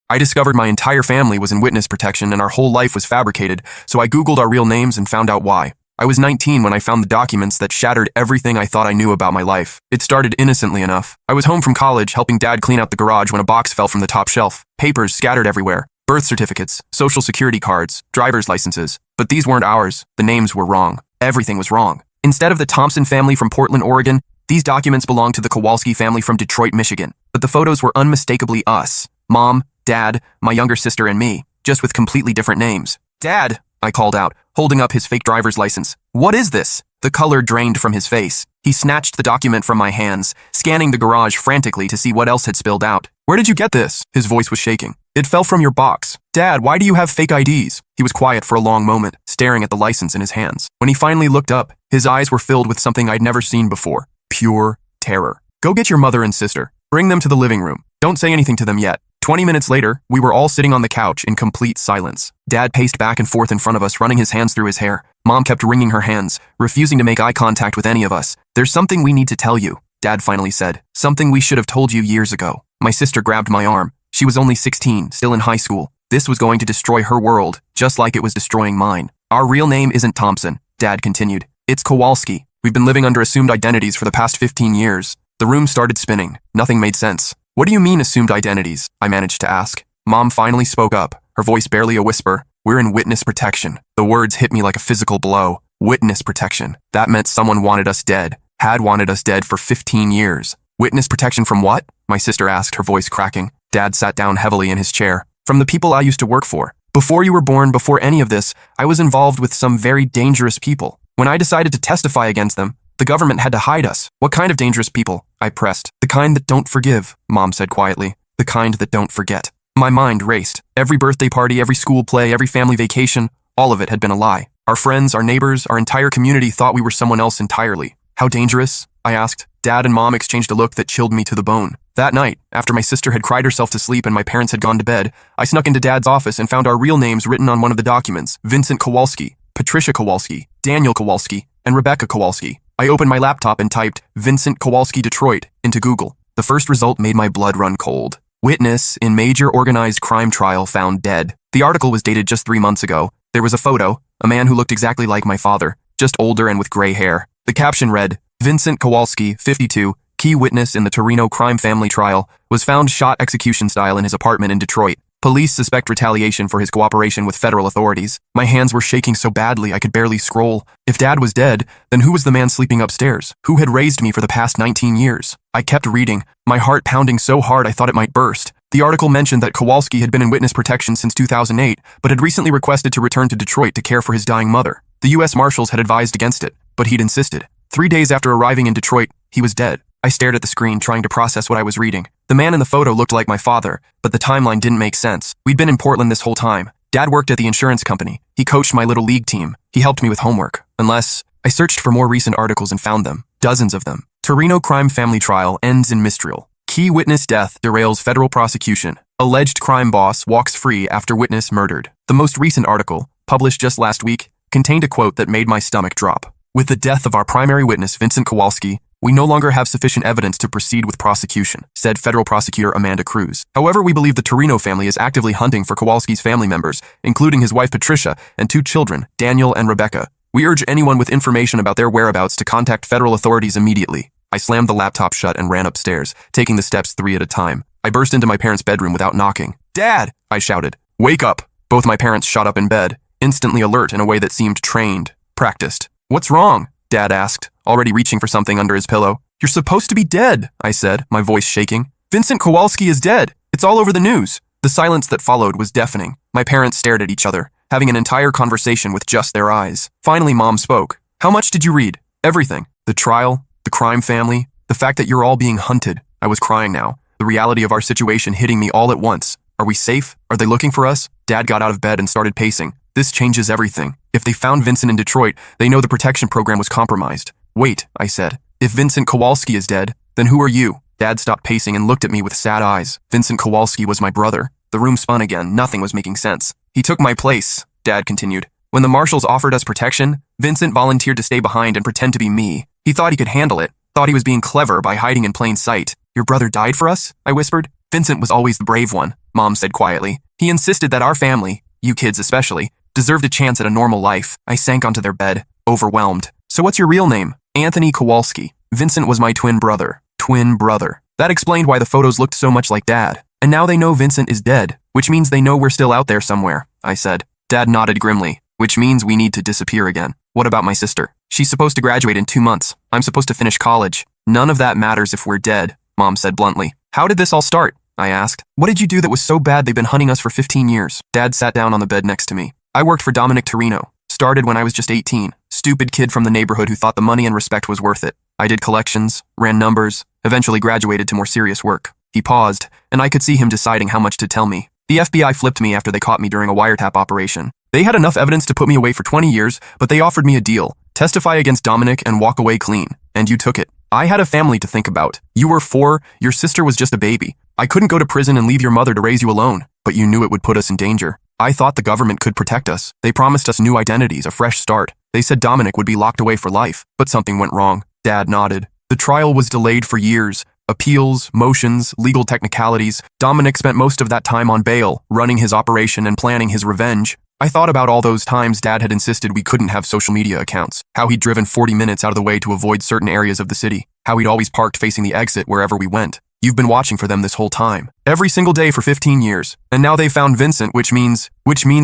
I discovered my entire family was in witness protection and our whole life was fabricated, so I Googled our real names and found out why. I was 19 when I found the documents that shattered everything I thought I knew about my life. It started innocently enough. I was home from college helping Dad clean out the garage when a box fell from the top shelf. Papers scattered everywhere. Birth certificates, social security cards, driver's licenses. But these weren't ours. The names were wrong. Everything was wrong. Instead of the Thompson family from Portland, Oregon, these documents belonged to the Kowalski family from Detroit, Michigan. But the photos were unmistakably us. Mom, Dad, my younger sister, and me, just with completely different names. Dad, I called out, holding up his fake driver's license. What is this? The color drained from his face. He snatched the document from my hands, scanning the garage frantically to see what else had spilled out. Where did you get this? His voice was shaking. It fell from your box. Dad, why do you have fake IDs? He was quiet for a long moment, staring at the license in his hands. When he finally looked up, his eyes were filled with something I'd never seen before. Pure terror. Go get your mother and sister. Bring them to the living room. Don't say anything to them yet. 20 minutes later, we were all sitting on the couch in complete silence. Dad paced back and forth in front of us, running his hands through his hair. Mom kept wringing her hands, refusing to make eye contact with any of us. There's something we need to tell you, Dad finally said. Something we should have told you years ago. My sister grabbed my arm. She was only 16, still in high school. This was going to destroy her world, just like it was destroying mine. Our real name isn't Thompson, Dad continued. It's Kowalski. We've been living under assumed identities for the past 15 years. The room started spinning. Nothing made sense. What do you mean assumed identities? I managed to ask. Mom finally spoke up, her voice barely a whisper. We're in witness protection. The words hit me like a physical blow. Witness protection. That meant someone wanted us dead, had wanted us dead for 15 years. Witness protection from what? My sister asked, her voice cracking. Dad sat down heavily in his chair. From the people I used to work for. Before you were born, before any of this, I was involved with some very dangerous people. When I decided to testify against them, the government had to hide us. What kind of dangerous people? I pressed. The kind that don't forgive, Mom said quietly. The kind that don't forget. My mind raced. Every birthday party, every school play, every family vacation, all of it had been a lie. Our friends, our neighbors, our entire community thought we were someone else entirely. How dangerous? I asked. Dad and Mom exchanged a look that chilled me to the bone. That night, after my sister had cried herself to sleep and my parents had gone to bed, I snuck into Dad's office and found our real names written on one of the documents. Vincent Kowalski, Patricia Kowalski, Daniel Kowalski, and Rebecca Kowalski. I opened my laptop and typed Vincent Kowalski Detroit into Google. The first result made my blood run cold. Witness in major organized crime trial found dead. The article was dated just 3 months ago. There was a photo, a man who looked exactly like my father, just older and with gray hair. The caption read, Vincent Kowalski, 52, key witness in the Torino crime family trial, was found shot execution style in his apartment in Detroit. Police suspect retaliation for his cooperation with federal authorities. My hands were shaking so badly I could barely scroll. If Dad was dead, then who was the man sleeping upstairs? Who had raised me for the past 19 years? I kept reading, my heart pounding so hard I thought it might burst. The article mentioned that Kowalski had been in witness protection since 2008, but had recently requested to return to Detroit to care for his dying mother. The U.S. Marshals had advised against it, but he'd insisted. 3 days after arriving in Detroit, he was dead. I stared at the screen, trying to process what I was reading. The man in the photo looked like my father, but the timeline didn't make sense. We'd been in Portland this whole time. Dad worked at the insurance company. He coached my little league team. He helped me with homework. Unless, I searched for more recent articles and found them. Dozens of them. Torino crime family trial ends in mistrial. Key witness death derails federal prosecution. Alleged crime boss walks free after witness murdered. The most recent article, published just last week, contained a quote that made my stomach drop. With the death of our primary witness, Vincent Kowalski, we no longer have sufficient evidence to proceed with prosecution, said federal prosecutor Amanda Cruz. However, we believe the Torino family is actively hunting for Kowalski's family members, including his wife Patricia and 2 children, Daniel and Rebecca. We urge anyone with information about their whereabouts to contact federal authorities immediately. I slammed the laptop shut and ran upstairs, taking the steps 3 at a time. I burst into my parents' bedroom without knocking. Dad! I shouted. Wake up! Both my parents shot up in bed, instantly alert in a way that seemed trained, practiced. What's wrong? Dad asked, already reaching for something under his pillow. You're supposed to be dead, I said, my voice shaking. Vincent Kowalski is dead. It's all over the news. The silence that followed was deafening. My parents stared at each other, having an entire conversation with just their eyes. Finally, Mom spoke. How much did you read? Everything. The trial, the crime family, the fact that you're all being hunted. I was crying now, the reality of our situation hitting me all at once. Are we safe? Are they looking for us? Dad got out of bed and started pacing. This changes everything. If they found Vincent in Detroit, they know the protection program was compromised. Wait, I said. If Vincent Kowalski is dead, then who are you? Dad stopped pacing and looked at me with sad eyes. Vincent Kowalski was my brother. The room spun again. Nothing was making sense. He took my place, Dad continued. When the marshals offered us protection, Vincent volunteered to stay behind and pretend to be me. He thought he could handle it, thought he was being clever by hiding in plain sight. Your brother died for us? I whispered. Vincent was always the brave one, Mom said quietly. He insisted that our family, you kids especially, deserved a chance at a normal life. I sank onto their bed, overwhelmed. So what's your real name? Anthony Kowalski. Vincent was my twin brother. Twin brother. That explained why the photos looked so much like Dad. And now they know Vincent is dead, which means they know we're still out there somewhere, I said. Dad nodded grimly, which means we need to disappear again. What about my sister? She's supposed to graduate in 2 months. I'm supposed to finish college. None of that matters if we're dead, Mom said bluntly. How did this all start? I asked. What did you do that was so bad they've been hunting us for 15 years? Dad sat down on the bed next to me. I worked for Dominic Torino. Started when I was just 18. Stupid kid from the neighborhood who thought the money and respect was worth it. I did collections, ran numbers, eventually graduated to more serious work. He paused, and I could see him deciding how much to tell me. The FBI flipped me after they caught me during a wiretap operation. They had enough evidence to put me away for 20 years, but they offered me a deal. Testify against Dominic and walk away clean. And you took it. I had a family to think about. You were 4, your sister was just a baby. I couldn't go to prison and leave your mother to raise you alone, but you knew it would put us in danger. I thought the government could protect us. They promised us new identities, a fresh start. They said Dominic would be locked away for life, but something went wrong. Dad nodded. The trial was delayed for years. Appeals, motions, legal technicalities. Dominic spent most of that time on bail, running his operation and planning his revenge. I thought about all those times Dad had insisted we couldn't have social media accounts, how he'd driven 40 minutes out of the way to avoid certain areas of the city, how he'd always parked facing the exit wherever we went. You've been watching for them this whole time, every single day for 15 years, and now they found Vincent, which means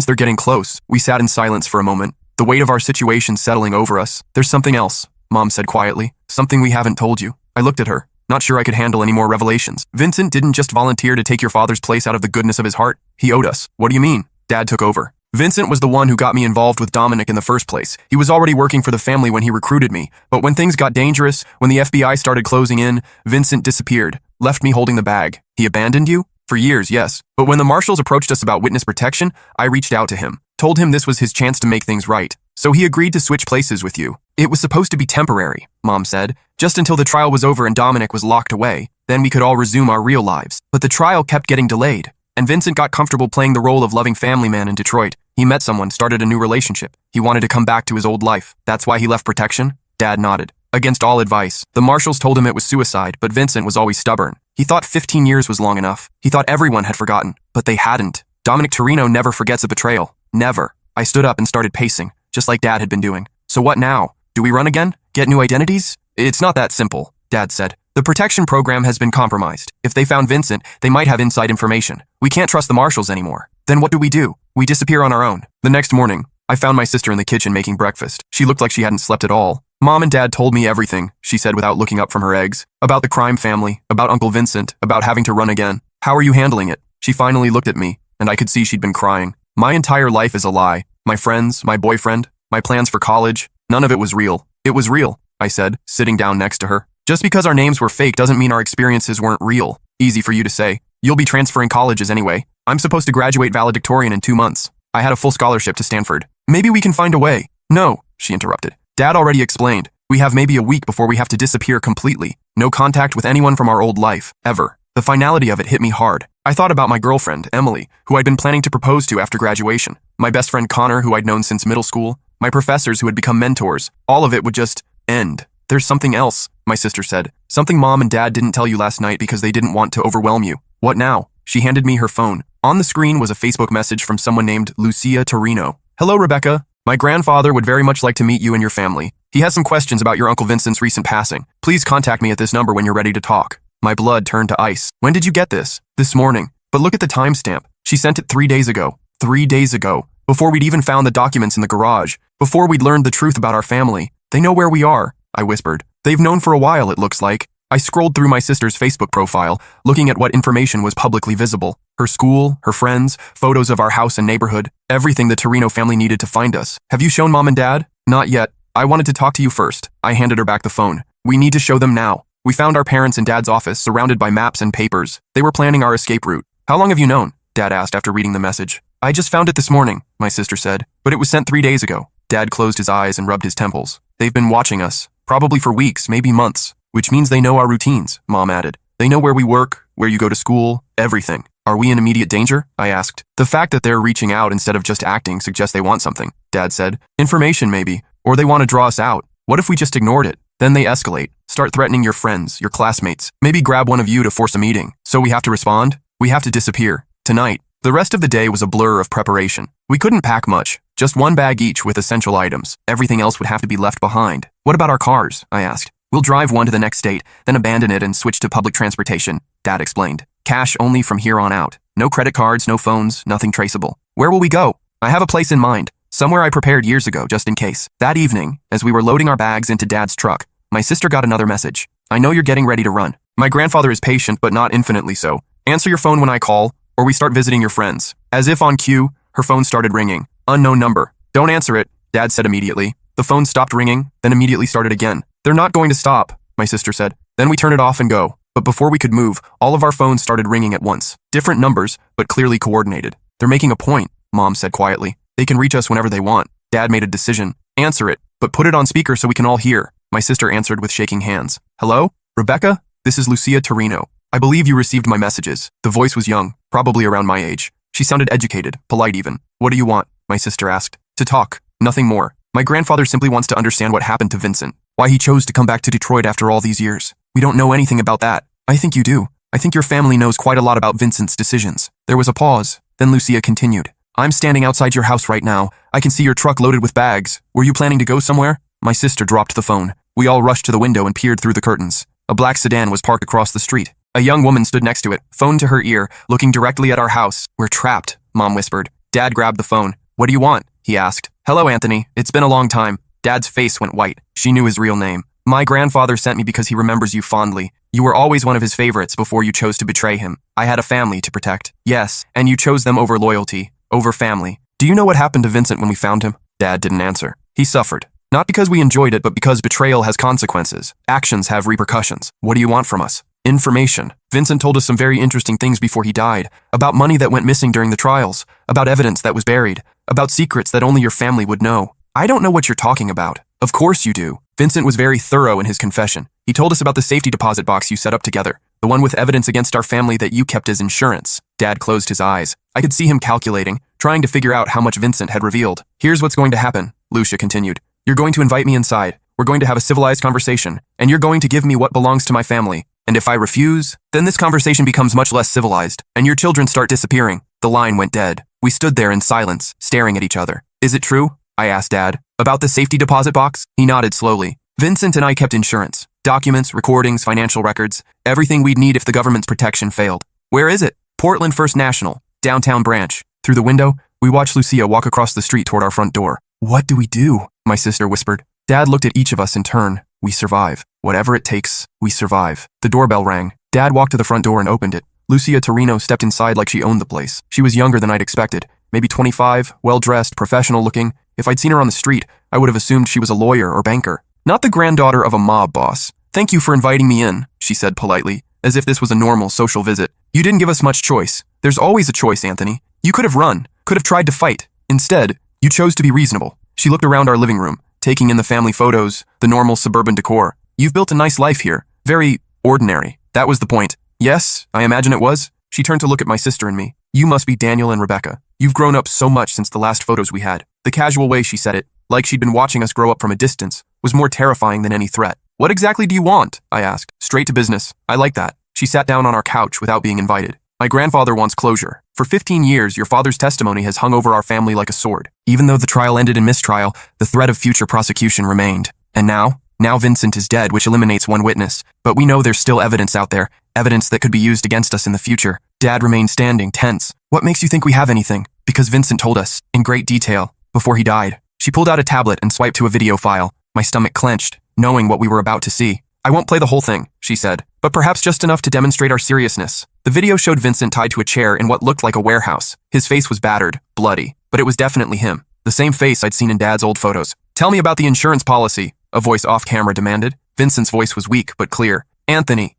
they're getting close. We sat in silence for a moment, the weight of our situation settling over us. There's something else, Mom said quietly, something we haven't told you. I looked at her, not sure I could handle any more revelations. Vincent didn't just volunteer to take your father's place out of the goodness of his heart. He owed us. What do you mean? Dad took over. Vincent was the one who got me involved with Dominic in the first place. He was already working for the family when he recruited me, but when things got dangerous, when the FBI started closing in, Vincent disappeared, left me holding the bag. He abandoned you? For years, yes. But when the marshals approached us about witness protection, I reached out to him, told him this was his chance to make things right. So he agreed to switch places with you. It was supposed to be temporary, Mom said, just until the trial was over and Dominic was locked away. Then we could all resume our real lives. But the trial kept getting delayed, and Vincent got comfortable playing the role of loving family man in Detroit. He met someone, started a new relationship. He wanted to come back to his old life. That's why he left protection? Dad nodded. Against all advice. The marshals told him it was suicide, but Vincent was always stubborn. He thought 15 years was long enough. He thought everyone had forgotten, but they hadn't. Dominic Torino never forgets a betrayal. Never. I stood up and started pacing, just like Dad had been doing. So what now? Do we run again? Get new identities? It's not that simple, Dad said. The protection program has been compromised. If they found Vincent, they might have inside information. We can't trust the marshals anymore. Then what do? We disappear on our own. The next morning, I found my sister in the kitchen making breakfast. She looked like she hadn't slept at all. Mom and Dad told me everything, she said without looking up from her eggs. About the crime family, about Uncle Vincent, about having to run again. How are you handling it? She finally looked at me, and I could see she'd been crying. My entire life is a lie. My friends, my boyfriend, my plans for college, none of it was real. It was real, I said, sitting down next to her. Just because our names were fake doesn't mean our experiences weren't real. Easy for you to say. You'll be transferring colleges anyway. I'm supposed to graduate valedictorian in 2 months. I had a full scholarship to Stanford. Maybe we can find a way. No, she interrupted. Dad already explained. We have maybe a week before we have to disappear completely. No contact with anyone from our old life, ever. The finality of it hit me hard. I thought about my girlfriend, Emily, who I'd been planning to propose to after graduation. My best friend Connor, who I'd known since middle school. My professors who had become mentors. All of it would just end. There's something else, my sister said. Something Mom and Dad didn't tell you last night because they didn't want to overwhelm you. What now? She handed me her phone. On the screen was a Facebook message from someone named Lucia Torino. Hello, Rebecca. My grandfather would very much like to meet you and your family. He has some questions about your Uncle Vincent's recent passing. Please contact me at this number when you're ready to talk. My blood turned to ice. When did you get this? This morning. But look at the timestamp. She sent it 3 days ago. 3 days ago. Before we'd even found the documents in the garage. Before we'd learned the truth about our family. They know where we are, I whispered. They've known for a while, it looks like. I scrolled through my sister's Facebook profile, looking at what information was publicly visible. Her school, her friends, photos of our house and neighborhood, everything the Torino family needed to find us. Have you shown Mom and Dad? Not yet. I wanted to talk to you first. I handed her back the phone. We need to show them now. We found our parents in Dad's office, surrounded by maps and papers. They were planning our escape route. How long have you known? Dad asked after reading the message. I just found it this morning, my sister said, but it was sent 3 days ago. Dad closed his eyes and rubbed his temples. They've been watching us, probably for weeks, maybe months. Which means they know our routines, Mom added. They know where we work, where you go to school, everything. Are we in immediate danger? I asked. The fact that they're reaching out instead of just acting suggests they want something, Dad said. Information maybe, or they want to draw us out. What if we just ignored it? Then they escalate, start threatening your friends, your classmates, maybe grab one of you to force a meeting. So we have to respond? We have to disappear. Tonight. The rest of the day was a blur of preparation. We couldn't pack much. Just one bag each with essential items. Everything else would have to be left behind. What about our cars? I asked. We'll drive one to the next state, then abandon it and switch to public transportation, Dad explained. Cash only from here on out. No credit cards, no phones, nothing traceable. Where will we go? I have a place in mind. Somewhere I prepared years ago, just in case. That evening, as we were loading our bags into Dad's truck, my sister got another message. I know you're getting ready to run. My grandfather is patient, but not infinitely so. Answer your phone when I call, or we start visiting your friends. As if on cue, her phone started ringing. Unknown number. Don't answer it, Dad said immediately. The phone stopped ringing, then immediately started again. They're not going to stop, my sister said. Then we turn it off and go. But before we could move, all of our phones started ringing at once. Different numbers, but clearly coordinated. They're making a point, Mom said quietly. They can reach us whenever they want. Dad made a decision. Answer it, but put it on speaker so we can all hear. My sister answered with shaking hands. Hello? Rebecca? This is Lucia Torino. I believe you received my messages. The voice was young, probably around my age. She sounded educated, polite even. What do you want? My sister asked. To talk. Nothing more. My grandfather simply wants to understand what happened to Vincent. Why he chose to come back to Detroit after all these years. We don't know anything about that. I think you do. I think your family knows quite a lot about Vincent's decisions. There was a pause. Then Lucia continued. I'm standing outside your house right now. I can see your truck loaded with bags. Were you planning to go somewhere? My sister dropped the phone. We all rushed to the window and peered through the curtains. A black sedan was parked across the street. A young woman stood next to it, phone to her ear, looking directly at our house. We're trapped, Mom whispered. Dad grabbed the phone. What do you want? He asked. Hello, Anthony. It's been a long time. Dad's face went white. She knew his real name. My grandfather sent me because he remembers you fondly. You were always one of his favorites before you chose to betray him. I had a family to protect. Yes, and you chose them over loyalty, over family. Do you know what happened to Vincent when we found him? Dad didn't answer. He suffered. Not because we enjoyed it, but because betrayal has consequences. Actions have repercussions. What do you want from us? Information. Vincent told us some very interesting things before he died. About money that went missing during the trials. About evidence that was buried. About secrets that only your family would know. I don't know what you're talking about. Of course you do. Vincent was very thorough in his confession. He told us about the safety deposit box you set up together. The one with evidence against our family that you kept as insurance. Dad closed his eyes. I could see him calculating, trying to figure out how much Vincent had revealed. Here's what's going to happen, Lucia continued. You're going to invite me inside. We're going to have a civilized conversation, and you're going to give me what belongs to my family. And if I refuse, then this conversation becomes much less civilized, and your children start disappearing. The line went dead. We stood there in silence, staring at each other. Is it true? I asked Dad. About the safety deposit box? He nodded slowly. Vincent and I kept insurance. Documents, recordings, financial records. Everything we'd need if the government's protection failed. Where is it? Portland First National, downtown branch. Through the window, we watched Lucia walk across the street toward our front door. What do we do? My sister whispered. Dad looked at each of us in turn. We survive. Whatever it takes, we survive. The doorbell rang. Dad walked to the front door and opened it. Lucia Torino stepped inside like she owned the place. She was younger than I'd expected. Maybe 25, well-dressed, professional-looking. If I'd seen her on the street, I would have assumed she was a lawyer or banker. Not the granddaughter of a mob boss. Thank you for inviting me in, she said politely, as if this was a normal social visit. You didn't give us much choice. There's always a choice, Anthony. You could have run, could have tried to fight. Instead, you chose to be reasonable. She looked around our living room, taking in the family photos, the normal suburban decor. You've built a nice life here. Very ordinary. That was the point. Yes, I imagine it was. She turned to look at my sister and me. You must be Daniel and Rebecca. You've grown up so much since the last photos we had. The casual way she said it, like she'd been watching us grow up from a distance, was more terrifying than any threat. What exactly do you want? I asked. Straight to business. I like that. She sat down on our couch without being invited. My grandfather wants closure. For 15 years, your father's testimony has hung over our family like a sword. Even though the trial ended in mistrial, the threat of future prosecution remained. And now Vincent is dead, which eliminates one witness. But we know there's still evidence out there, evidence that could be used against us in the future. Dad remained standing, tense. What makes you think we have anything? Because Vincent told us, in great detail, before he died. She pulled out a tablet and swiped to a video file. My stomach clenched, knowing what we were about to see. I won't play the whole thing, she said, but perhaps just enough to demonstrate our seriousness. The video showed Vincent tied to a chair in what looked like a warehouse. His face was battered, bloody, but it was definitely him. The same face I'd seen in Dad's old photos. Tell me about the insurance policy, a voice off camera demanded. Vincent's voice was weak but clear. Anthony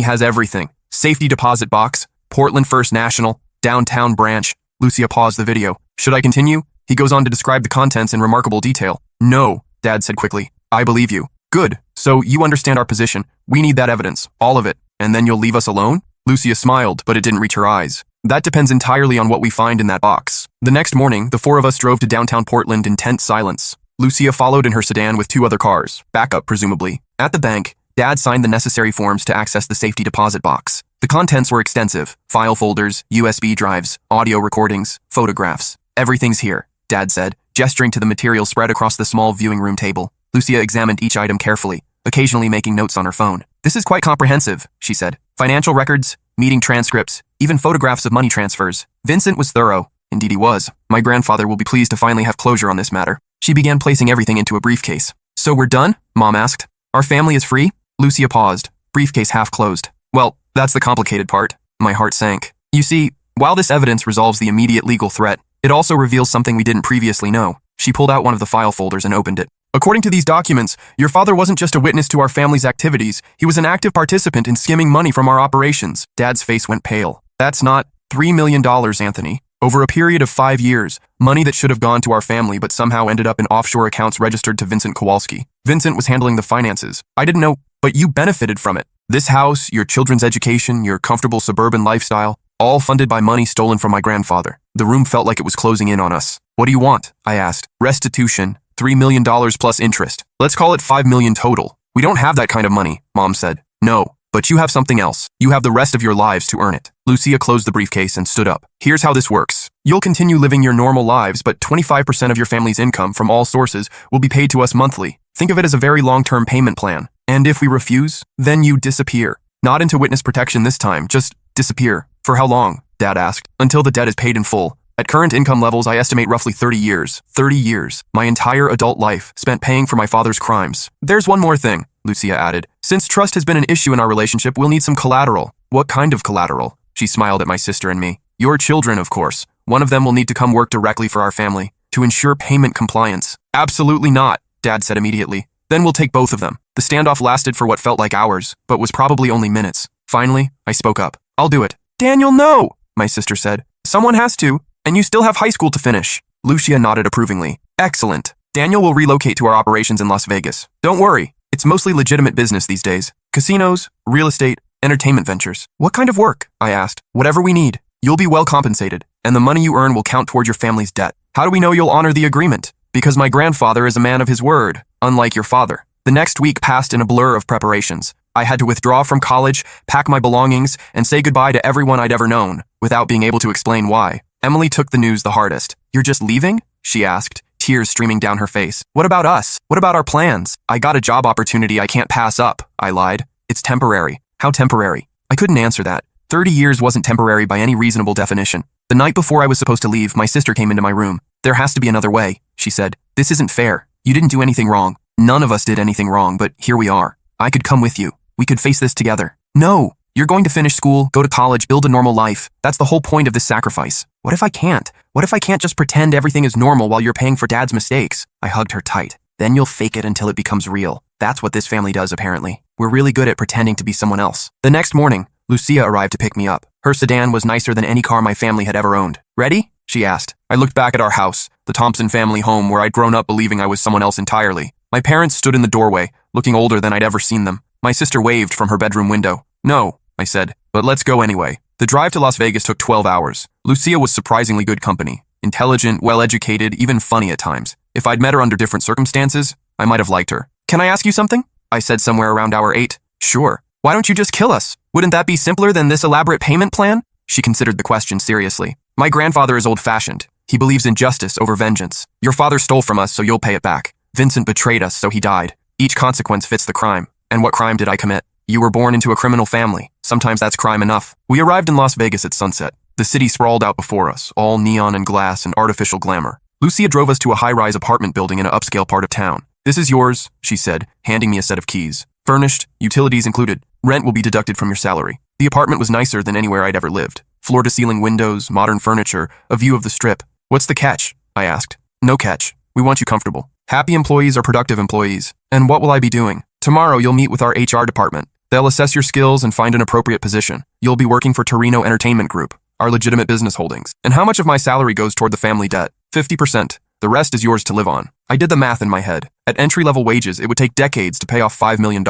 has everything. Safety deposit box, Portland First National, downtown branch. Lucia paused the video. Should I continue? He goes on to describe the contents in remarkable detail. No, Dad said quickly. I believe you. Good. So you understand our position. We need that evidence, all of it, and then you'll leave us alone? Lucia smiled, but it didn't reach her eyes. That depends entirely on what we find in that box. The next morning, the four of us drove to downtown Portland in tense silence. Lucia followed in her sedan with 2 other cars, backup presumably. At the bank, Dad signed the necessary forms to access the safety deposit box. The contents were extensive. File folders, USB drives, audio recordings, photographs. Everything's here, Dad said, gesturing to the material spread across the small viewing room table. Lucia examined each item carefully, occasionally making notes on her phone. This is quite comprehensive, she said. Financial records, meeting transcripts, even photographs of money transfers. Vincent was thorough. Indeed he was. My grandfather will be pleased to finally have closure on this matter. She began placing everything into a briefcase. So we're done? Mom asked. Our family is free? Lucia paused, briefcase half closed. Well, that's the complicated part. My heart sank. You see, while this evidence resolves the immediate legal threat, it also reveals something we didn't previously know. She pulled out one of the file folders and opened it. According to these documents, your father wasn't just a witness to our family's activities, he was an active participant in skimming money from our operations. Dad's face went pale. That's not $3 million, Anthony. Over a period of 5 years, money that should have gone to our family but somehow ended up in offshore accounts registered to Vincent Kowalski. Vincent was handling the finances. I didn't know, but you benefited from it. This house, your children's education, your comfortable suburban lifestyle, all funded by money stolen from my grandfather. The room felt like it was closing in on us. What do you want? I asked. Restitution, $3 million plus interest. Let's call it $5 million total. We don't have that kind of money, Mom said. No, but you have something else. You have the rest of your lives to earn it. Lucia closed the briefcase and stood up. Here's how this works. You'll continue living your normal lives, but 25% of your family's income from all sources will be paid to us monthly. Think of it as a very long-term payment plan. And if we refuse, then you disappear. Not into witness protection this time, just disappear. For how long? Dad asked. Until the debt is paid in full. At current income levels, I estimate roughly 30 years. 30 years. My entire adult life spent paying for my father's crimes. There's one more thing, Lucia added. Since trust has been an issue in our relationship, we'll need some collateral. What kind of collateral? She smiled at my sister and me. Your children, of course. One of them will need to come work directly for our family to ensure payment compliance. Absolutely not, Dad said immediately. Then we'll take both of them. The standoff lasted for what felt like hours, but was probably only minutes. Finally, I spoke up. I'll do it. Daniel, no, my sister said. Someone has to, and you still have high school to finish. Lucia nodded approvingly. Excellent. Daniel will relocate to our operations in Las Vegas. Don't worry, it's mostly legitimate business these days. Casinos, real estate, entertainment ventures. What kind of work? I asked. Whatever we need. You'll be well compensated, and the money you earn will count toward your family's debt. How do we know you'll honor the agreement? Because my grandfather is a man of his word, unlike your father. The next week passed in a blur of preparations. I had to withdraw from college, pack my belongings, and say goodbye to everyone I'd ever known, without being able to explain why. Emily took the news the hardest. You're just leaving? She asked, tears streaming down her face. What about us? What about our plans? I got a job opportunity I can't pass up, I lied. It's temporary. How temporary? I couldn't answer that. 30 years wasn't temporary by any reasonable definition. The night before I was supposed to leave, my sister came into my room. There has to be another way, she said. This isn't fair. You didn't do anything wrong. None of us did anything wrong, but here we are. I could come with you. We could face this together. No, you're going to finish school, go to college, build a normal life. That's the whole point of this sacrifice. What if I can't? What if I can't just pretend everything is normal while you're paying for Dad's mistakes? I hugged her tight. Then you'll fake it until it becomes real. That's what this family does, apparently. We're really good at pretending to be someone else. The next morning, Lucia arrived to pick me up. Her sedan was nicer than any car my family had ever owned. Ready? She asked. I looked back at our house, the Thompson family home where I'd grown up believing I was someone else entirely. My parents stood in the doorway, looking older than I'd ever seen them. My sister waved from her bedroom window. No, I said, but let's go anyway. The drive to Las Vegas took 12 hours. Lucia was surprisingly good company. Intelligent, well-educated, even funny at times. If I'd met her under different circumstances, I might have liked her. Can I ask you something? I said somewhere around hour 8. Sure. Why don't you just kill us? Wouldn't that be simpler than this elaborate payment plan? She considered the question seriously. My grandfather is old-fashioned. He believes in justice over vengeance. Your father stole from us, so you'll pay it back. Vincent betrayed us, so he died. Each consequence fits the crime. And what crime did I commit? You were born into a criminal family. Sometimes that's crime enough. We arrived in Las Vegas at sunset. The city sprawled out before us, all neon and glass and artificial glamour. Lucia drove us to a high-rise apartment building in an upscale part of town. This is yours, she said, handing me a set of keys. Furnished, utilities included. Rent will be deducted from your salary. The apartment was nicer than anywhere I'd ever lived. Floor-to-ceiling windows, modern furniture, a view of the strip. What's the catch? I asked. No catch. We want you comfortable. Happy employees are productive employees. And what will I be doing? Tomorrow you'll meet with our HR department. They'll assess your skills and find an appropriate position. You'll be working for Torino Entertainment Group, our legitimate business holdings. And how much of my salary goes toward the family debt? 50%. The rest is yours to live on. I did the math in my head. At entry-level wages, it would take decades to pay off $5 million.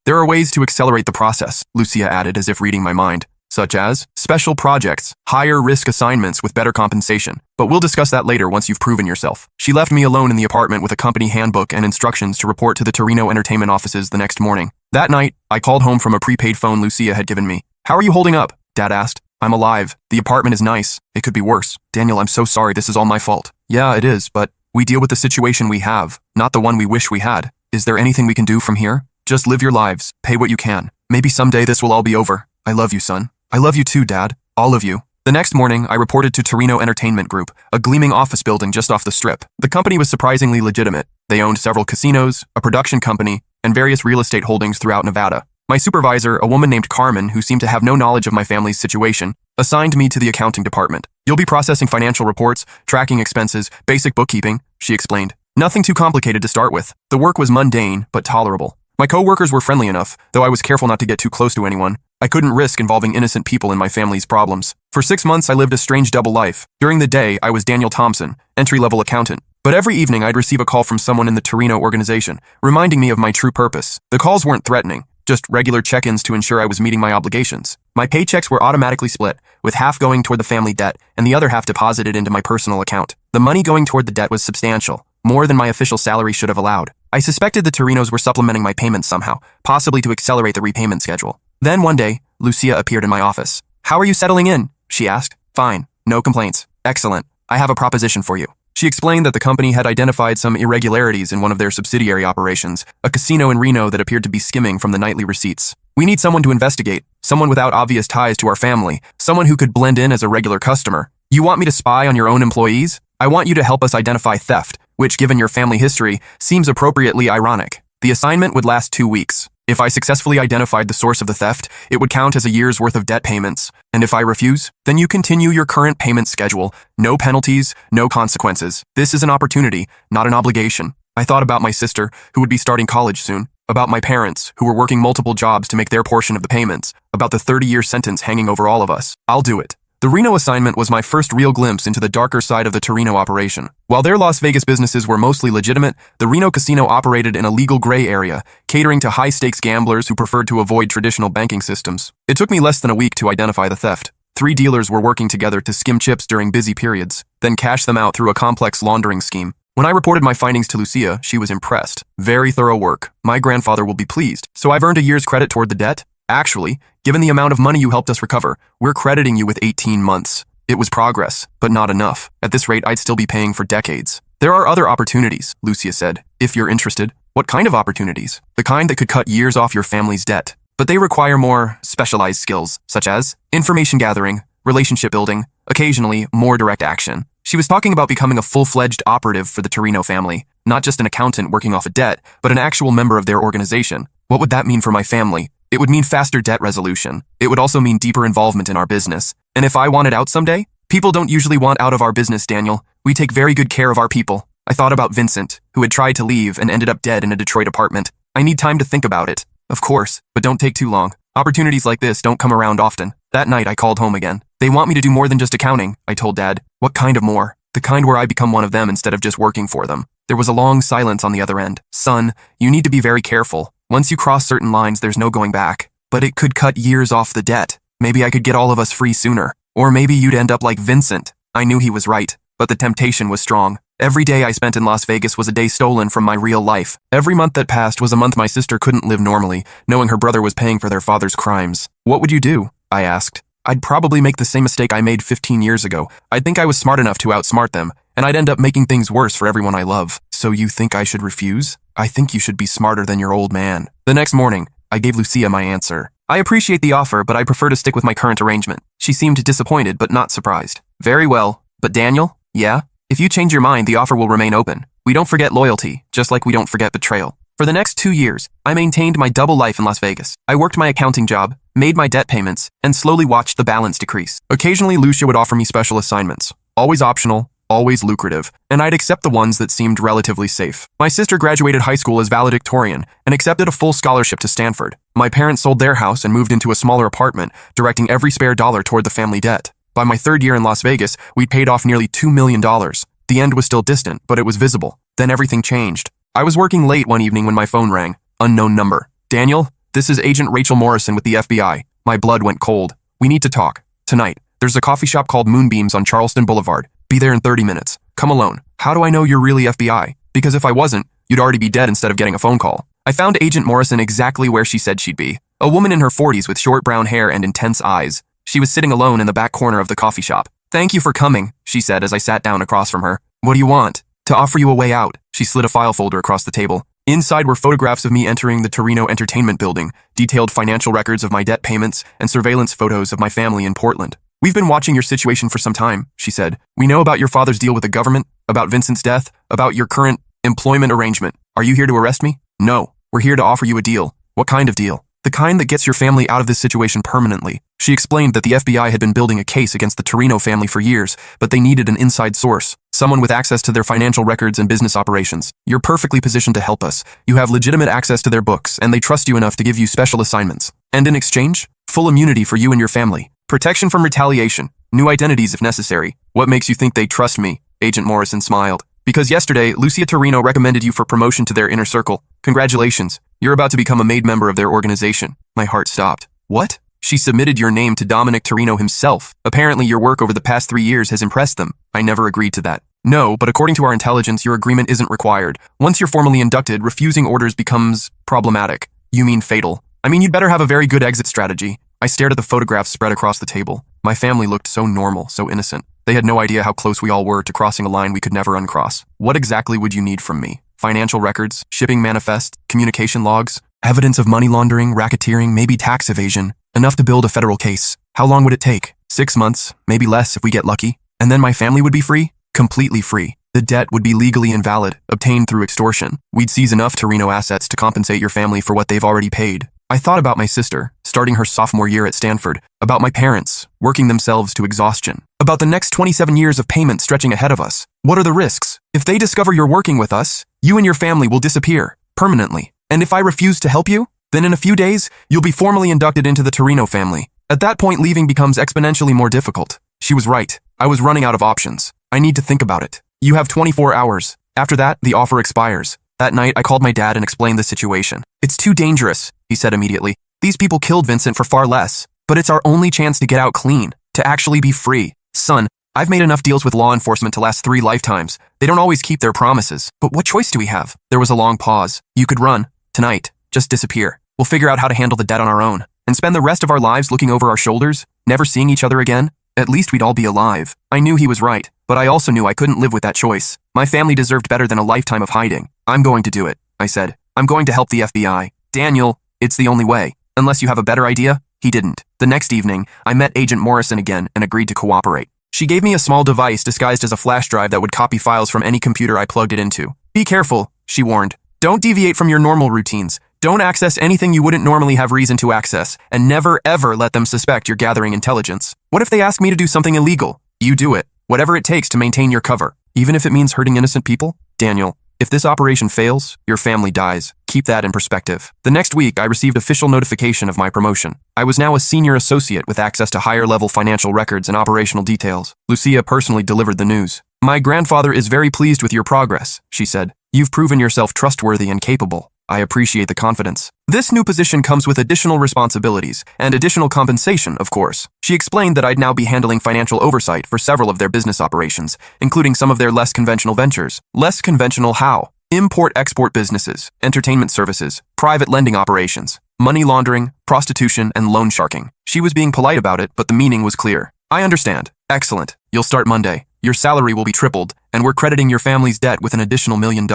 There are ways to accelerate the process, Lucia added as if reading my mind, such as special projects, higher risk assignments with better compensation. But we'll discuss that later once you've proven yourself. She left me alone in the apartment with a company handbook and instructions to report to the Torino Entertainment offices the next morning. That night, I called home from a prepaid phone Lucia had given me. How are you holding up? Dad asked. I'm alive. The apartment is nice. It could be worse. Daniel, I'm so sorry. This is all my fault. Yeah, it is, but we deal with the situation we have, not the one we wish we had. Is there anything we can do from here? Just live your lives. Pay what you can. Maybe someday this will all be over. I love you, son. I love you too, Dad. All of you. The next morning, I reported to Torino Entertainment Group, a gleaming office building just off the strip. The company was surprisingly legitimate. They owned several casinos, a production company, and various real estate holdings throughout Nevada. My supervisor, a woman named Carmen, who seemed to have no knowledge of my family's situation, assigned me to the accounting department. You'll be processing financial reports, tracking expenses, basic bookkeeping, she explained. Nothing too complicated to start with. The work was mundane, but tolerable. My co-workers were friendly enough, though I was careful not to get too close to anyone. I couldn't risk involving innocent people in my family's problems. For 6 months, I lived a strange double life. During the day, I was Daniel Thompson, entry-level accountant. But every evening, I'd receive a call from someone in the Torino organization, reminding me of my true purpose. The calls weren't threatening, just regular check-ins to ensure I was meeting my obligations. My paychecks were automatically split, with half going toward the family debt and the other half deposited into my personal account. The money going toward the debt was substantial, more than my official salary should have allowed. I suspected the Torinos were supplementing my payments somehow, possibly to accelerate the repayment schedule. Then one day, Lucia appeared in my office. How are you settling in? She asked. Fine. No complaints. Excellent. I have a proposition for you. She explained that the company had identified some irregularities in one of their subsidiary operations, a casino in Reno that appeared to be skimming from the nightly receipts. We need someone to investigate, someone without obvious ties to our family, someone who could blend in as a regular customer. You want me to spy on your own employees? I want you to help us identify theft, which, given your family history, seems appropriately ironic. The assignment would last 2 weeks. If I successfully identified the source of the theft, it would count as a year's worth of debt payments. And if I refuse, then you continue your current payment schedule. No penalties, no consequences. This is an opportunity, not an obligation. I thought about my sister, who would be starting college soon, about my parents, who were working multiple jobs to make their portion of the payments, about the 30-year sentence hanging over all of us. I'll do it. The Reno assignment was my first real glimpse into the darker side of the Torino operation. While their Las Vegas businesses were mostly legitimate, the Reno casino operated in a legal gray area, catering to high-stakes gamblers who preferred to avoid traditional banking systems. It took me less than a week to identify the theft. 3 dealers were working together to skim chips during busy periods, then cash them out through a complex laundering scheme. When I reported my findings to Lucia, she was impressed. Very thorough work. My grandfather will be pleased. So I've earned a year's credit toward the debt? Actually, given the amount of money you helped us recover, we're crediting you with 18 months. It was progress, but not enough. At this rate, I'd still be paying for decades. There are other opportunities, Lucia said, if you're interested. What kind of opportunities? The kind that could cut years off your family's debt. But they require more specialized skills, such as information gathering, relationship building, occasionally more direct action. She was talking about becoming a full-fledged operative for the Torino family, not just an accountant working off a debt, but an actual member of their organization. What would that mean for my family? It would mean faster debt resolution. It would also mean deeper involvement in our business. And if I wanted out someday? People don't usually want out of our business, Daniel. We take very good care of our people. I thought about Vincent, who had tried to leave and ended up dead in a Detroit apartment. I need time to think about it. Of course, but don't take too long. Opportunities like this don't come around often. That night, I called home again. They want me to do more than just accounting, I told Dad. What kind of more? The kind where I become one of them instead of just working for them. There was a long silence on the other end. Son, you need to be very careful. Once you cross certain lines, there's no going back. But it could cut years off the debt. Maybe I could get all of us free sooner. Or maybe you'd end up like Vincent. I knew he was right, but the temptation was strong. Every day I spent in Las Vegas was a day stolen from my real life. Every month that passed was a month my sister couldn't live normally, knowing her brother was paying for their father's crimes. What would you do? I asked. I'd probably make the same mistake I made 15 years ago. I'd think I was smart enough to outsmart them, and I'd end up making things worse for everyone I love. So you think I should refuse? I think you should be smarter than your old man. The next morning, I gave Lucia my answer. I appreciate the offer, but I prefer to stick with my current arrangement. She seemed disappointed, but not surprised. Very well. But Daniel? Yeah? If you change your mind, the offer will remain open. We don't forget loyalty, just like we don't forget betrayal. For the next 2 years, I maintained my double life in Las Vegas. I worked my accounting job, made my debt payments, and slowly watched the balance decrease. Occasionally, Lucia would offer me special assignments. Always optional, always lucrative, and I'd accept the ones that seemed relatively safe. My sister graduated high school as valedictorian and accepted a full scholarship to Stanford. My parents sold their house and moved into a smaller apartment, directing every spare dollar toward the family debt. By my 3rd year in Las Vegas, we'd paid off nearly $2 million. The end was still distant, but it was visible. Then everything changed. I was working late one evening when my phone rang. Unknown number. Daniel, this is Agent Rachel Morrison with the FBI. My blood went cold. We need to talk. Tonight. There's a coffee shop called Moonbeams on Charleston Boulevard. Be there in 30 minutes. Come alone. How do I know you're really FBI? Because if I wasn't, you'd already be dead instead of getting a phone call. I found Agent Morrison exactly where she said she'd be. A woman in her 40s with short brown hair and intense eyes. She was sitting alone in the back corner of the coffee shop. "Thank you for coming," she said as I sat down across from her. "What do you want?" "To offer you a way out." She slid a file folder across the table. Inside were photographs of me entering the Torino entertainment building, detailed financial records of my debt payments, and surveillance photos of my family in Portland. "We've been watching your situation for some time," she said. "We know about your father's deal with the government, about Vincent's death, about your current employment arrangement. Are you here to arrest me?" "No, we're here to offer you a deal." "What kind of deal?" "The kind that gets your family out of this situation permanently." She explained that the FBI had been building a case against the Torino family for years, but they needed an inside source, someone with access to their financial records and business operations. "You're perfectly positioned to help us. You have legitimate access to their books, and they trust you enough to give you special assignments. And in exchange, full immunity for you and your family. Protection from retaliation, new identities if necessary." "What makes you think they trust me?" Agent Morrison smiled. "Because yesterday, Lucia Torino recommended you for promotion to their inner circle. Congratulations. You're about to become a made member of their organization." My heart stopped. "What?" "She submitted your name to Dominic Torino himself. Apparently your work over the past 3 years has impressed them." "I never agreed to that." "No, but according to our intelligence, your agreement isn't required. Once you're formally inducted, refusing orders becomes problematic." "You mean fatal?" "I mean, you'd better have a very good exit strategy." I stared at the photographs spread across the table. My family looked so normal, so innocent. They had no idea how close we all were to crossing a line we could never uncross. "What exactly would you need from me?" "Financial records, shipping manifest, communication logs, evidence of money laundering, racketeering, maybe tax evasion. Enough to build a federal case." "How long would it take?" 6 months, maybe less if we get lucky. "And then my family would be free?" "Completely free. The debt would be legally invalid, obtained through extortion. We'd seize enough Torino assets to compensate your family for what they've already paid." I thought about my sister, starting her sophomore year at Stanford, about my parents, working themselves to exhaustion, about the next 27 years of payment stretching ahead of us. What are the risks? If they discover you're working with us, you and your family will disappear, permanently. And if I refuse to help you, then in a few days, you'll be formally inducted into the Torino family. At that point, leaving becomes exponentially more difficult. She was right. I was running out of options. I need to think about it. "You have 24 hours. After that, the offer expires." That night, I called my dad and explained the situation. "It's too dangerous," he said immediately. "These people killed Vincent for far less, but it's our only chance to get out clean, to actually be free. Son, I've made enough deals with law enforcement to last 3 lifetimes. They don't always keep their promises. But what choice do we have?" There was a long pause. "You could run. Tonight. Just disappear. We'll figure out how to handle the debt on our own. And spend the rest of our lives looking over our shoulders, never seeing each other again. At least we'd all be alive." I knew he was right, but I also knew I couldn't live with that choice. My family deserved better than a lifetime of hiding. "I'm going to do it," I said. "I'm going to help the FBI. Daniel, it's the only way. Unless you have a better idea?" He didn't. The next evening, I met Agent Morrison again and agreed to cooperate. She gave me a small device disguised as a flash drive that would copy files from any computer I plugged it into. "Be careful," she warned. "Don't deviate from your normal routines. Don't access anything you wouldn't normally have reason to access, and never ever let them suspect you're gathering intelligence. What if they ask me to do something illegal? You do it. Whatever it takes to maintain your cover, even if it means hurting innocent people. Daniel, if this operation fails, your family dies. Keep that in perspective." The next week, I received official notification of my promotion. I was now a senior associate with access to higher-level financial records and operational details. Lucia personally delivered the news. "My grandfather is very pleased with your progress," she said. "You've proven yourself trustworthy and capable. I appreciate the confidence. This new position comes with additional responsibilities and additional compensation, of course." She explained that I'd now be handling financial oversight for several of their business operations, including some of their less conventional ventures. Less conventional how? Import-export businesses, entertainment services, private lending operations, money laundering, prostitution, and loan sharking. She was being polite about it, but the meaning was clear. "I understand. Excellent. You'll start Monday. Your salary will be tripled, and we're crediting your family's debt with an additional $1 million.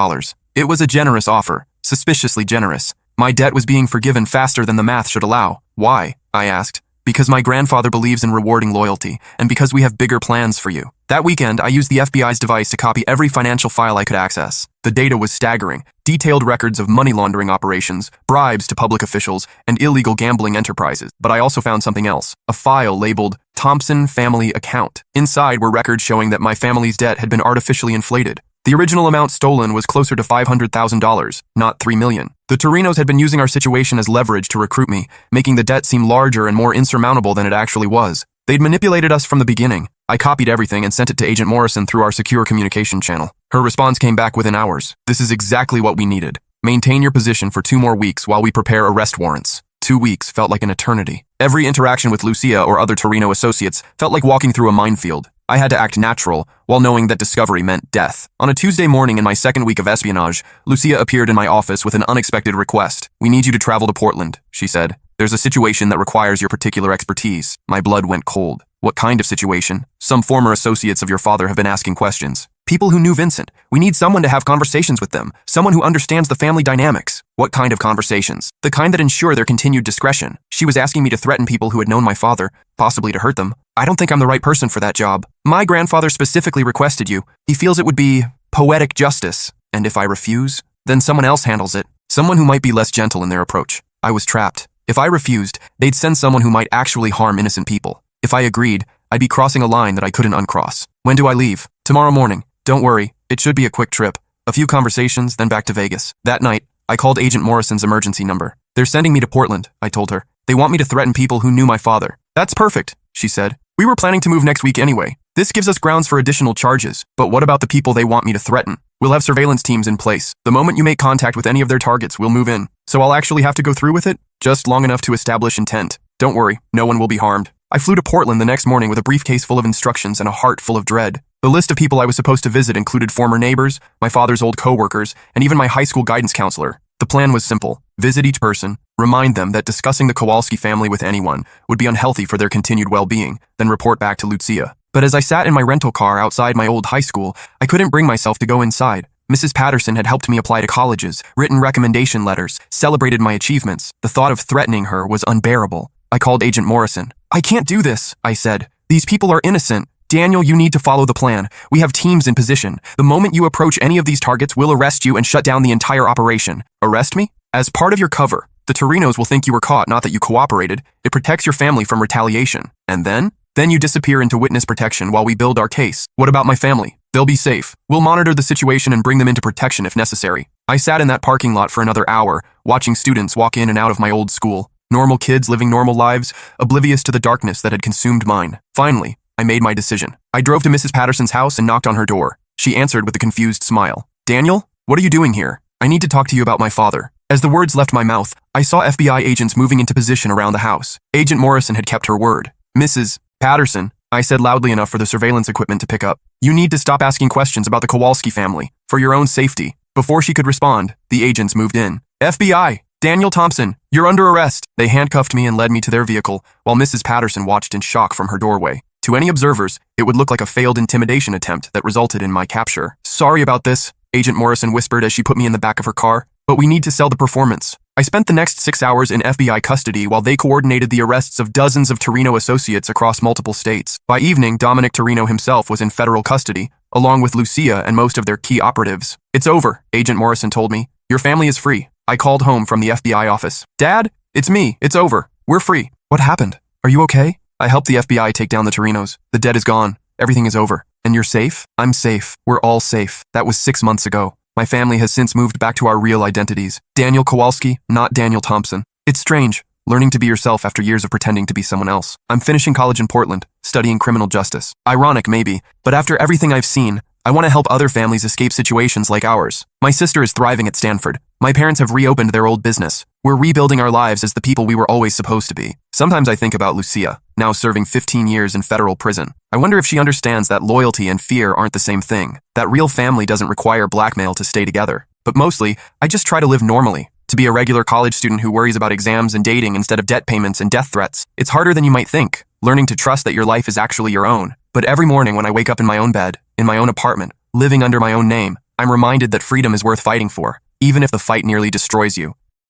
It was a generous offer. Suspiciously generous. My debt was being forgiven faster than the math should allow. "Why?" I asked. "Because my grandfather believes in rewarding loyalty, and because we have bigger plans for you." That weekend, I used the FBI's device to copy every financial file I could access. The data was staggering. Detailed records of money laundering operations, bribes to public officials, and illegal gambling enterprises. But I also found something else. A file labeled Thompson Family Account. Inside were records showing that my family's debt had been artificially inflated. The original amount stolen was closer to $500,000, not $3 million. The Torinos had been using our situation as leverage to recruit me, making the debt seem larger and more insurmountable than it actually was. They'd manipulated us from the beginning. I copied everything and sent it to Agent Morrison through our secure communication channel. Her response came back within hours. "This is exactly what we needed. Maintain your position for 2 more weeks while we prepare arrest warrants." 2 weeks felt like an eternity. Every interaction with Lucia or other Torino associates felt like walking through a minefield. I had to act natural, while knowing that discovery meant death. On a Tuesday morning in my second week of espionage, Lucia appeared in my office with an unexpected request. "We need you to travel to Portland," she said. There's a situation that requires your particular expertise. My blood went cold. What kind of situation? Some former associates of your father have been asking questions. People who knew Vincent. We need someone to have conversations with them. Someone who understands the family dynamics. What kind of conversations? The kind that ensure their continued discretion. She was asking me to threaten people who had known my father, possibly to hurt them. I don't think I'm the right person for that job. My grandfather specifically requested you. He feels it would be poetic justice. And if I refuse, then someone else handles it. Someone who might be less gentle in their approach. I was trapped. If I refused, they'd send someone who might actually harm innocent people. If I agreed, I'd be crossing a line that I couldn't uncross. When do I leave? Tomorrow morning. Don't worry, it should be a quick trip. A few conversations, then back to Vegas. That night, I called Agent Morrison's emergency number. They're sending me to Portland, I told her. They want me to threaten people who knew my father. That's perfect, she said. We were planning to move next week anyway. This gives us grounds for additional charges. But what about the people they want me to threaten? We'll have surveillance teams in place. The moment you make contact with any of their targets, we'll move in. So I'll actually have to go through with it? Just long enough to establish intent. Don't worry, no one will be harmed. I flew to Portland the next morning with a briefcase full of instructions and a heart full of dread. The list of people I was supposed to visit included former neighbors, my father's old co-workers, and even my high school guidance counselor. The plan was simple. Visit each person, remind them that discussing the Kowalski family with anyone would be unhealthy for their continued well-being, then report back to Lucia. But as I sat in my rental car outside my old high school, I couldn't bring myself to go inside. Mrs. Patterson had helped me apply to colleges, written recommendation letters, celebrated my achievements. The thought of threatening her was unbearable. I called Agent Morrison. I can't do this, I said. These people are innocent. Daniel, you need to follow the plan. We have teams in position. The moment you approach any of these targets, we'll arrest you and shut down the entire operation. Arrest me? As part of your cover. The Torinos will think you were caught, not that you cooperated. It protects your family from retaliation. And then? Then you disappear into witness protection while we build our case. What about my family? They'll be safe. We'll monitor the situation and bring them into protection if necessary. I sat in that parking lot for another hour, watching students walk in and out of my old school. Normal kids living normal lives, oblivious to the darkness that had consumed mine. Finally, I made my decision. I drove to Mrs. Patterson's house and knocked on her door. She answered with a confused smile. Daniel, what are you doing here? I need to talk to you about my father. As the words left my mouth, I saw FBI agents moving into position around the house. Agent Morrison had kept her word. Mrs. Patterson, I said loudly enough for the surveillance equipment to pick up. You need to stop asking questions about the Kowalski family, for your own safety. Before she could respond, the agents moved in. FBI, Daniel Thompson, you're under arrest. They handcuffed me and led me to their vehicle, while Mrs. Patterson watched in shock from her doorway. To any observers, it would look like a failed intimidation attempt that resulted in my capture. Sorry about this, Agent Morrison whispered as she put me in the back of her car, but we need to sell the performance. I spent the next 6 hours in FBI custody while they coordinated the arrests of dozens of Torino associates across multiple states. By evening, Dominic Torino himself was in federal custody, along with Lucia and most of their key operatives. It's over, Agent Morrison told me. Your family is free. I called home from the FBI office. Dad, it's me. It's over. We're free. What happened? Are you okay? I helped the FBI take down the Torinos. The debt is gone. Everything is over. And you're safe? I'm safe. We're all safe. That was 6 months ago. My family has since moved back to our real identities. Daniel Kowalski, not Daniel Thompson. It's strange, learning to be yourself after years of pretending to be someone else. I'm finishing college in Portland, studying criminal justice. Ironic, maybe, but after everything I've seen, I want to help other families escape situations like ours. My sister is thriving at Stanford. My parents have reopened their old business. We're rebuilding our lives as the people we were always supposed to be. Sometimes I think about Lucia, now serving 15 years in federal prison. I wonder if she understands that loyalty and fear aren't the same thing, that real family doesn't require blackmail to stay together. But mostly, I just try to live normally, to be a regular college student who worries about exams and dating instead of debt payments and death threats. It's harder than you might think, learning to trust that your life is actually your own. But every morning when I wake up in my own bed, in my own apartment, living under my own name, I'm reminded that freedom is worth fighting for, even if the fight nearly destroys you.